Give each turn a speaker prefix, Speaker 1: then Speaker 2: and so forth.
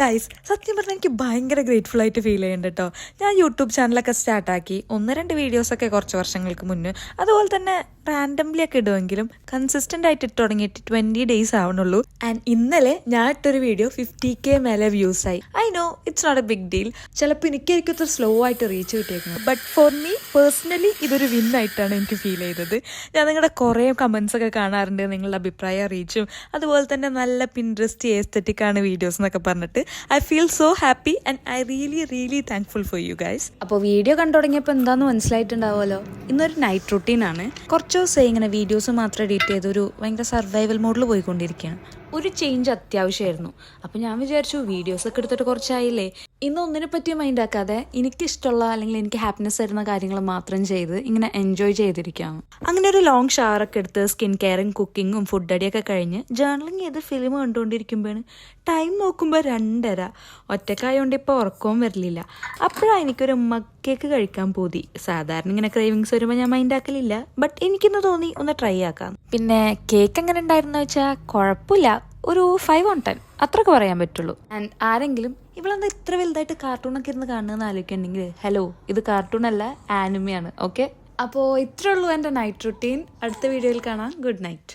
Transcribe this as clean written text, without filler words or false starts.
Speaker 1: Guys സത്യം പറഞ്ഞാൽ എനിക്ക് ഭയങ്കര ഗ്രേറ്റ്ഫുൾ ആയിട്ട് ഫീൽ ചെയ്യുന്നുണ്ട് കേട്ടോ. ഞാൻ യൂട്യൂബ് ചാനലൊക്കെ സ്റ്റാർട്ടാക്കി 1-2 വീഡിയോസൊക്കെ കുറച്ച് വർഷങ്ങൾക്ക് മുന്നേ, അതുപോലെ തന്നെ റാൻഡംലി ഒക്കെ ഇടുമെങ്കിലും കൺസിസ്റ്റൻ്റ് ആയിട്ട് ഇട്ട് തുടങ്ങിയിട്ട് 20 days ആവണുള്ളൂ. ആൻഡ് ഇന്നലെ ഞാൻ ഇട്ടൊരു വീഡിയോ 50K മേലെ വ്യൂസ് ആയി. I know it's not a big deal. ചിലപ്പോൾ എനിക്കായിരിക്കും ഇത്ര സ്ലോ ആയിട്ട് റീച്ച് കിട്ടിയേക്കുന്നത്, ബട്ട് ഫോർ മീ പേഴ്സണലി ഇതൊരു വിൻ ആയിട്ടാണ് എനിക്ക് ഫീൽ ചെയ്തത്. ഞാൻ നിങ്ങളുടെ കുറേ കമൻസ് ഒക്കെ കാണാറുണ്ട്, നിങ്ങളുടെ അഭിപ്രായം അറിയിച്ചും അതുപോലെ തന്നെ നല്ല പിൻട്രസ്റ്റ് എസ്തെറ്റിക് ആണ് വീഡിയോസ് എന്നൊക്കെ പറഞ്ഞിട്ട് I feel so happy and I really thankful for you guys.
Speaker 2: അപ്പോൾ വീഡിയോ കണ്ടു തുടങ്ങിയപ്പോൾ എന്താന്ന് മനസ്സിലായിട്ടുണ്ടാവുമല്ലോ, ഇന്നൊരു നൈറ്റ് റുട്ടീനാണ്. കുറച്ച് ദിവസമായി ഇങ്ങനെ വീഡിയോസ് മാത്രം എഡിറ്റ് ചെയ്ത് ഒരു ഭയങ്കര സർവൈവൽ മോഡിൽ പോയിക്കൊണ്ടിരിക്കുകയാണ്. ഒരു ചേഞ്ച് അത്യാവശ്യമായിരുന്നു. അപ്പോൾ ഞാൻ വിചാരിച്ചു വീഡിയോസൊക്കെ എടുത്തിട്ട് കുറച്ചായില്ലേ, ഇന്ന് ഒന്നിനെ പറ്റി മൈൻഡ് ആക്കാതെ എനിക്കിഷ്ടമുള്ള അല്ലെങ്കിൽ എനിക്ക് ഹാപ്പിനെസ് തരുന്ന കാര്യങ്ങൾ മാത്രം ചെയ്ത് ഇങ്ങനെ എൻജോയ് ചെയ്തിരിക്കാം. അങ്ങനെ ഒരു ലോങ് ഷവറൊക്കെ എടുത്ത് സ്കിൻ കെയറും കുക്കിങ്ങും ഫുഡ് അടിയൊക്കെ കഴിഞ്ഞ് ജേർണലിങ് ചെയ്ത് ഫിലിം കണ്ടുകൊണ്ടിരിക്കുമ്പോഴാണ് ടൈം നോക്കുമ്പോൾ 2:30. ഒറ്റക്കായതുകൊണ്ട് ഇപ്പോൾ ഉറക്കവും വരില്ല. അപ്പോഴാണ് എനിക്കൊരു കേക്ക് കഴിക്കാൻ പോതി. സാധാരണ ഇങ്ങനെ ക്രേവിങ്സ് വരുമ്പോൾ ഞാൻ മൈൻഡ് ആക്കലില്ല, ബട്ട് എനിക്കിന്ന് തോന്നി ഒന്ന് ട്രൈ ആക്കാം. പിന്നെ കേക്ക് എങ്ങനെ ഉണ്ടായിരുന്നു വെച്ചാൽ കുഴപ്പമില്ല, ഒരു 5/10 അത്രയൊക്കെ പറയാൻ പറ്റുള്ളൂ. ആൻഡ് ആരെങ്കിലും ഇവളെന്താ ഇത്ര വലുതായിട്ട് കാർട്ടൂണൊക്കെ ഇരുന്ന് കാണുന്നതെന്ന് ആലോചിക്കുന്നുണ്ടെങ്കിൽ, ഹലോ, ഇത് കാർട്ടൂൺ അല്ല, ആനിമയാണ്. ഓക്കെ, അപ്പോൾ ഇത്രേ ഉള്ളൂ എൻ്റെ നൈറ്റ് റുട്ടീൻ. അടുത്ത വീഡിയോയിൽ കാണാം. Good night.